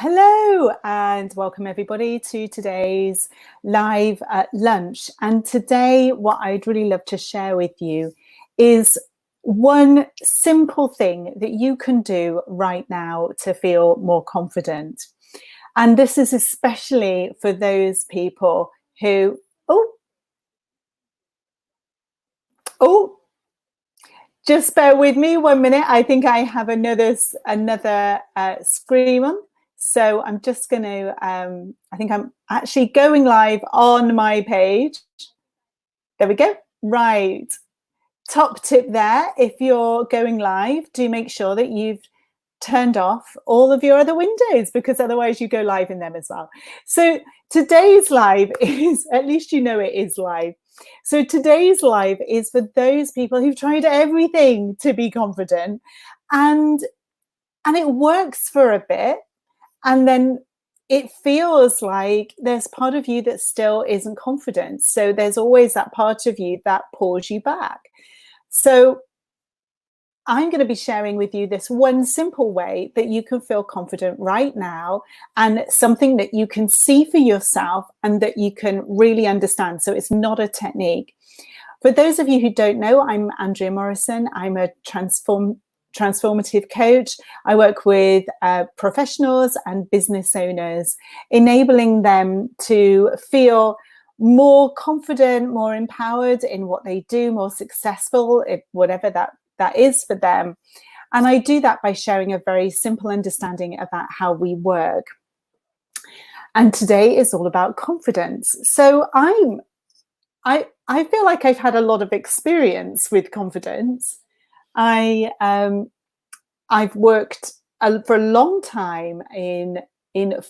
Hello and welcome everybody to today's live lunch. And today what I'd really love to share with you is one simple thing that you can do right now to feel more confident. And this is especially for those people who, just bear with me 1 minute. I think I have another screen on. So I'm just going to, I think I'm actually going live on my page. There we go. Right. Top tip there. If you're going live, do make sure that you've turned off all of your other windows, because otherwise you go live in them as well. So today's live is, at least you know it is live. So today's live is for those people who've tried everything to be confident and it works for a bit. And then it feels like there's part of you that still isn't confident. So there's always that part of you that pulls you back. So I'm going to be sharing with you this one simple way that you can feel confident right now, and something that you can see for yourself and that you can really understand. So it's not a technique. For those of you who don't know, I'm Andrea Morrison. I'm a transformative coach. I work with professionals and business owners, enabling them to feel more confident, more empowered in what they do, more successful, whatever that is for them. And I do that by sharing a very simple understanding about how we work. And today is all about confidence. So I feel like I've had a lot of experience with confidence. I've worked for a long time in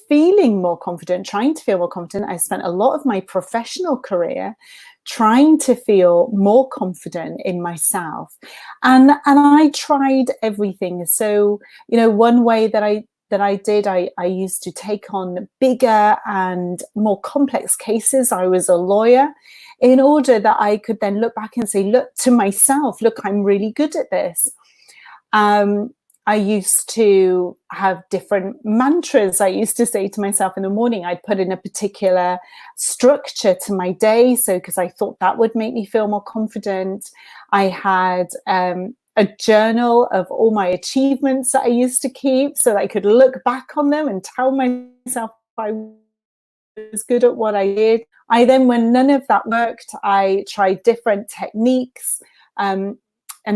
feeling more confident, trying to feel more confident. I spent a lot of my professional career trying to feel more confident in myself, and I tried everything. So, you know, one way that I used to take on bigger and more complex cases. I was a lawyer, in order that I could then look back and say, look to myself, look, I'm really good at this. I used to have different mantras I used to say to myself in the morning. I'd put in a particular structure to my day, so because I thought that would make me feel more confident. I had a journal of all my achievements that I used to keep, so that I could look back on them and tell myself I was good at what I did. I then, when none of that worked, I tried different techniques and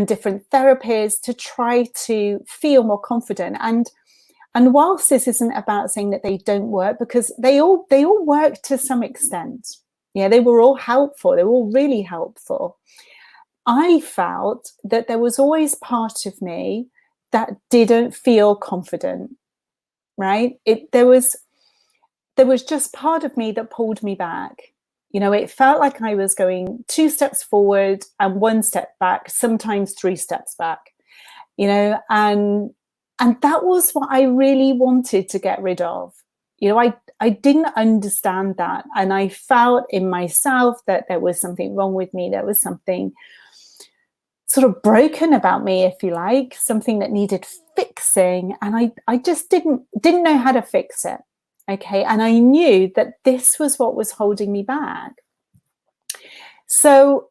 different therapies to try to feel more confident. And whilst this isn't about saying that they don't work, because they all work to some extent. Yeah, they were all helpful. They were all really helpful. I felt that there was always part of me that didn't feel confident, right? There was just part of me that pulled me back. You know, it felt like I was going 2 steps forward and 1 step back, sometimes 3 steps back, you know, and that was what I really wanted to get rid of. You know, I didn't understand that. And I felt in myself that there was something wrong with me. There was something sort of broken about me, if you like, something that needed fixing. And I just didn't know how to fix it. Okay, and I knew that this was what was holding me back. So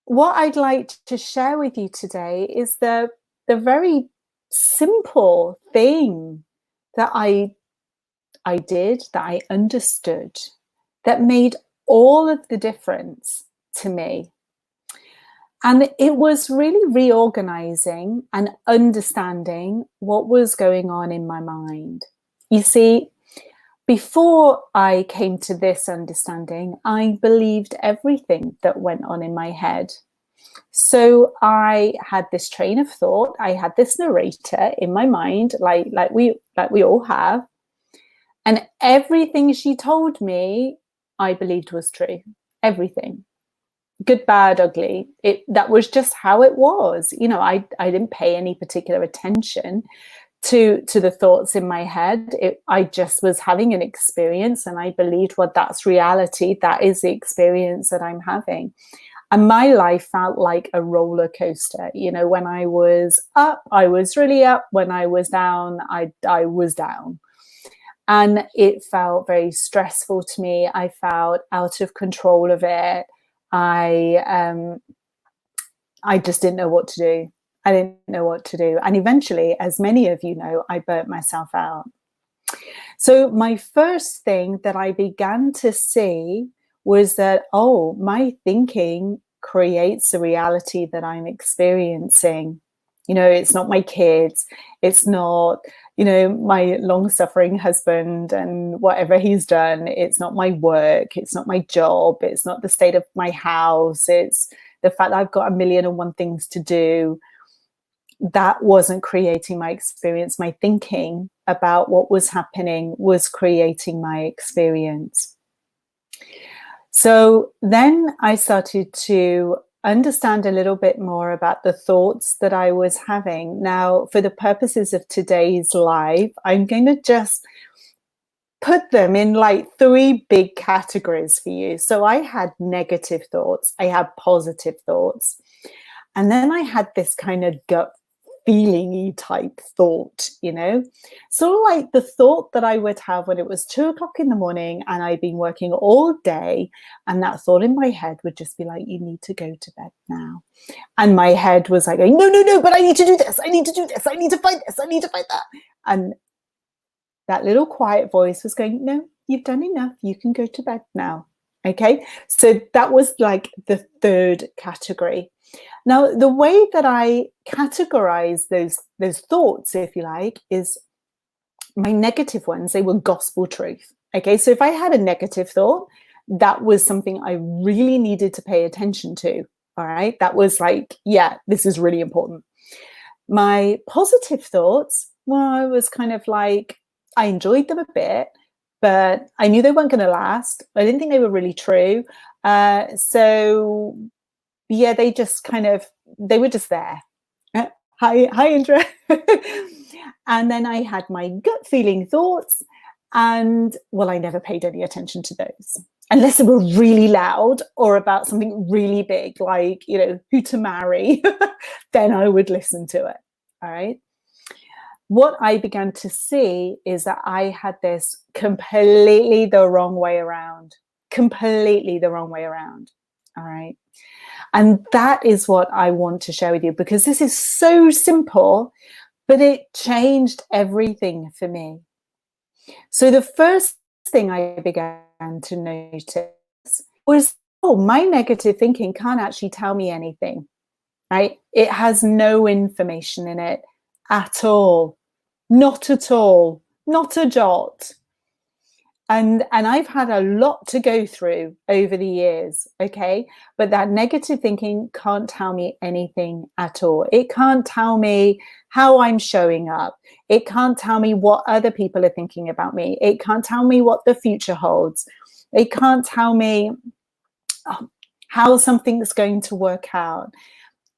what I'd like to share with you today is the very simple thing that I did, that I understood, that made all of the difference to me. And it was really reorganizing and understanding what was going on in my mind. You see, before I came to this understanding, I believed everything that went on in my head. So I had this train of thought. I had this narrator in my mind, like we all have. And everything she told me, I believed was true. Everything. Good, bad, ugly. That was just how it was. You know, I didn't pay any particular attention to the thoughts in my head. I just was having an experience, and I believed, well, that's reality. That is the experience that I'm having. And my life felt like a roller coaster. You know, when I was up, I was really up. When I was down, I was down. And it felt very stressful to me. I felt out of control of it. I just didn't know what to do. I didn't know what to do. And eventually, as many of you know, I burnt myself out. So my first thing that I began to see was that, oh, my thinking creates the reality that I'm experiencing. You know, it's not my kids. It's not, you know, my long-suffering husband and whatever he's done. It's not my work. It's not my job. It's not the state of my house. It's the fact that I've got 1,000,001 things to do. That wasn't creating my experience. My thinking about what was happening was creating my experience. So then I started to understand a little bit more about the thoughts that I was having. Now, for the purposes of today's live, I'm going to just put them in like 3 big categories for you. So I had negative thoughts, I had positive thoughts, and then I had this kind of gut feeling-y type thought, you know, sort of like the thought that I would have when it was 2 o'clock in the morning and I'd been working all day, and that thought in my head would just be like, you need to go to bed now. And my head was like, no, but I need to do this. I need to do this. I need to find this. I need to find that. And that little quiet voice was going, no, you've done enough. You can go to bed now. Okay. So that was like the 3rd category. Now, the way that I categorize those thoughts, if you like, is my negative ones. They were gospel truth. Okay. So if I had a negative thought, that was something I really needed to pay attention to. All right. That was like, yeah, this is really important. My positive thoughts, well, I was kind of like, I enjoyed them a bit, but I knew they weren't going to last. I didn't think they were really true. So yeah, they just kind of, they were just there. Hi, Indra. And then I had my gut feeling thoughts, and well, I never paid any attention to those unless they were really loud or about something really big, like, you know, who to marry. Then I would listen to it. All right. What I began to see is that I had this completely the wrong way around. Completely the wrong way around. All right. And that is what I want to share with you, because this is so simple, but it changed everything for me. So the first thing I began to notice was, oh, my negative thinking can't actually tell me anything, right? It has no information in it at all. Not at all. Not a jot. And I've had a lot to go through over the years, okay? But that negative thinking can't tell me anything at all. It can't tell me how I'm showing up. It can't tell me what other people are thinking about me. It can't tell me what the future holds. It can't tell me how something's going to work out.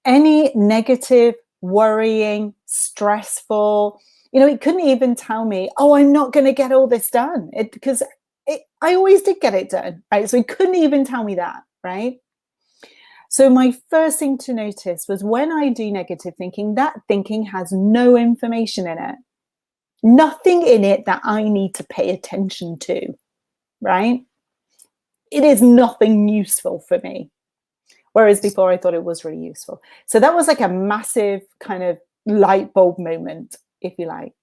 Any negative, worrying, stressful, you know, it couldn't even tell me, oh, I'm not going to get all this done, because I always did get it done, right? So it couldn't even tell me that, right? So my first thing to notice was, when I do negative thinking, that thinking has no information in it, nothing in it that I need to pay attention to, right? It is nothing useful for me. Whereas before I thought it was really useful. So that was like a massive kind of light bulb moment, if you like.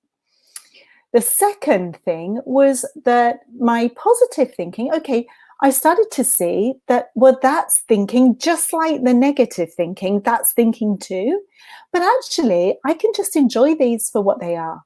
The second thing was that my positive thinking, okay, I started to see that, well, that's thinking just like the negative thinking, that's thinking too. But actually, I can just enjoy these for what they are.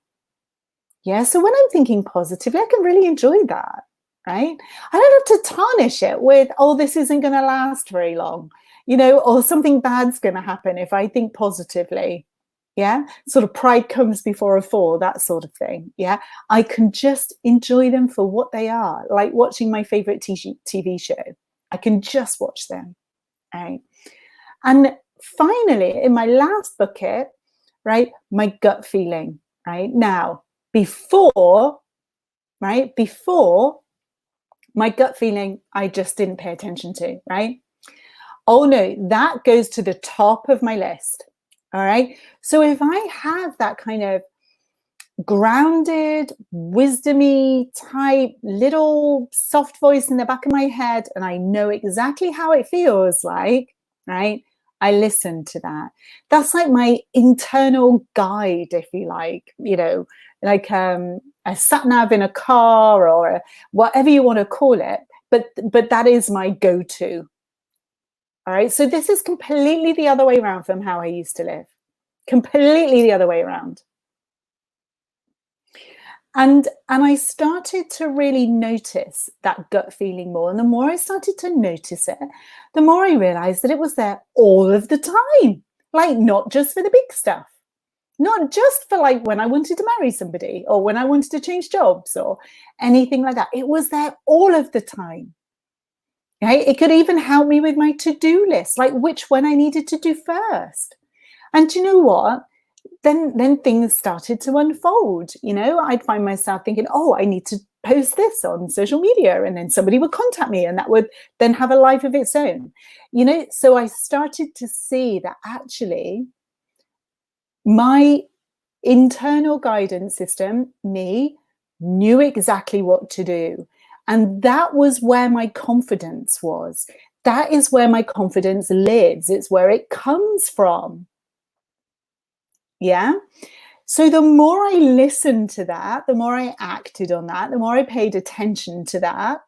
Yeah, so when I'm thinking positively, I can really enjoy that, right? I don't have to tarnish it with, oh, this isn't going to last very long, you know, or something bad's going to happen if I think positively. Yeah, sort of pride comes before a fall, that sort of thing. Yeah, I can just enjoy them for what they are, like watching my favorite TV show. I can just watch them, right? And finally, in my last bucket, right, my gut feeling, right? Now, before my gut feeling, I just didn't pay attention to, right? Oh no, that goes to the top of my list. All right. So if I have that kind of grounded, wisdomy type, little soft voice in the back of my head, and I know exactly how it feels like, right? I listen to that. That's like my internal guide, if you like, like a sat nav in a car or whatever you want to call it. But that is my go-to. All right. So this is completely the other way around from how I used to live. Completely the other way around. And I started to really notice that gut feeling more. And the more I started to notice it, the more I realized that it was there all of the time. Like, not just for the big stuff, not just for like when I wanted to marry somebody or when I wanted to change jobs or anything like that. It was there all of the time. Right? It could even help me with my to-do list, like which one I needed to do first. And do you know what? Then things started to unfold. I'd find myself thinking, oh, I need to post this on social media, and then somebody would contact me, and that would then have a life of its own. So I started to see that actually my internal guidance system, me, knew exactly what to do. And that was where my confidence was. That is where my confidence lives. It's where it comes from. Yeah. So the more I listened to that, the more I acted on that, the more I paid attention to that,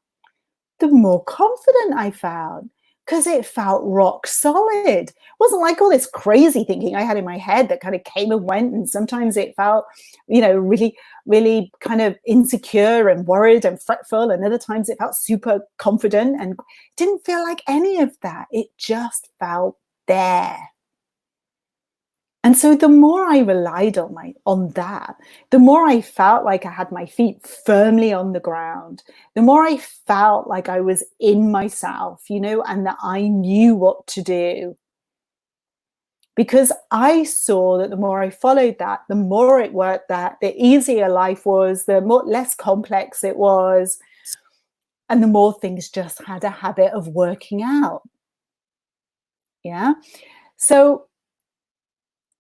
the more confident I felt, because it felt rock solid. It wasn't like all this crazy thinking I had in my head that kind of came and went. And sometimes it felt, really, really kind of insecure and worried and fretful. And other times it felt super confident, and didn't feel like any of that. It just felt there. And so the more I relied on that, the more I felt like I had my feet firmly on the ground, the more I felt like I was in myself, and that I knew what to do. Because I saw that the more I followed that, the more it worked, that the easier life was, the less complex it was, and the more things just had a habit of working out. Yeah. So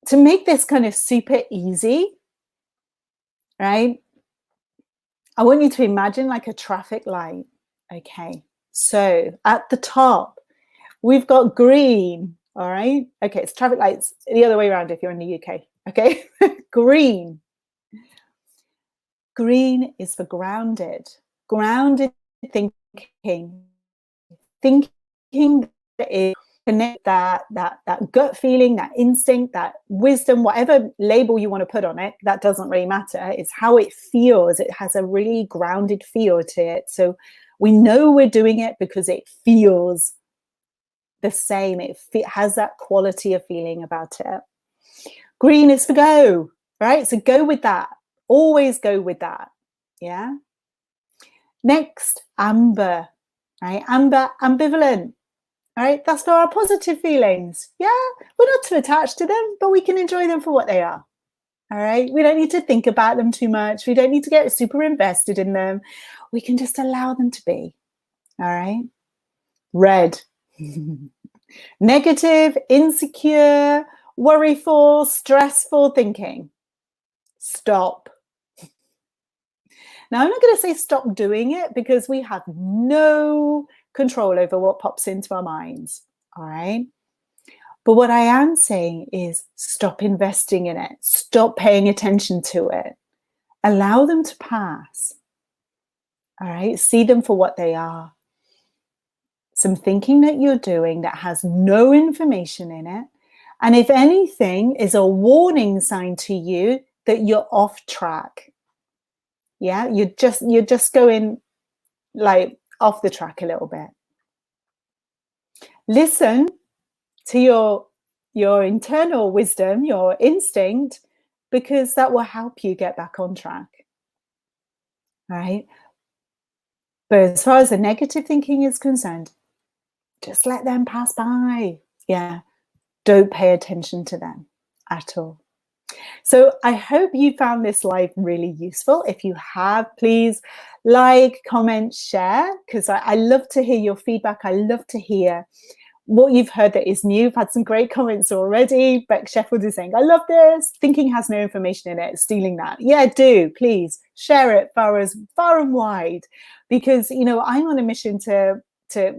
to make this kind of super easy, right? I want you to imagine like a traffic light. Okay. So at the top, we've got green. All right. Okay. It's traffic lights the other way around if you're in the UK. Okay. Green. Green is for grounded. Grounded thinking. Thinking that is connect that gut feeling, that instinct, that wisdom, whatever label you want to put on it, that doesn't really matter. It's how it feels. It has a really grounded feel to it. So we know we're doing it because it feels the same. It has that quality of feeling about it. Green is for go, right? So go with that. Always go with that. Yeah. Next, amber, right? Amber, ambivalent. All right, that's for our positive feelings. Yeah, we're not too attached to them, but we can enjoy them for what they are. All right, we don't need to think about them too much. We don't need to get super invested in them. We can just allow them to be. All right, red. Negative, insecure, worryful, stressful thinking. Stop. Now, I'm not going to say stop doing it, because we have no control over what pops into our minds. All right. But what I am saying is stop investing in it. Stop paying attention to it. Allow them to pass. All right. See them for what they are. Some thinking that you're doing that has no information in it. And if anything, is a warning sign to you that you're off track. Yeah. You're just going like off the track a little bit. Listen to your internal wisdom, your instinct, because that will help you get back on track. Right? But as far as the negative thinking is concerned, just let them pass by. Yeah. Don't pay attention to them at all. So I hope you found this live really useful. If you have, please like, comment, share, because I love to hear your feedback. I love to hear what you've heard that is new. I've had some great comments already. Beck Sheffield is saying, I love this. Thinking has no information in it. Stealing that. Yeah, do. Please share it far and wide. Because, you know, I'm on a mission to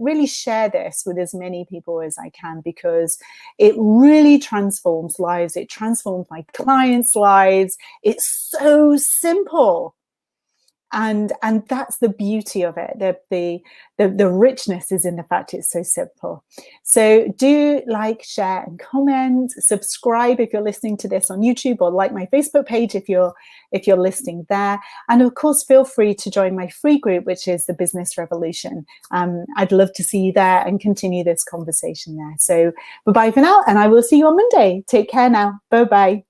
really share this with as many people as I can, because it really transforms lives. It transforms my clients' lives. It's so simple. And that's the beauty of it. The richness is in the fact it's so simple. So do like, share, and comment. Subscribe if you're listening to this on YouTube, or like my Facebook page if you're listening there. And of course, feel free to join my free group, which is the Business Revolution. I'd love to see you there and continue this conversation there. So bye-bye for now, and I will see you on Monday. Take care now. Bye-bye.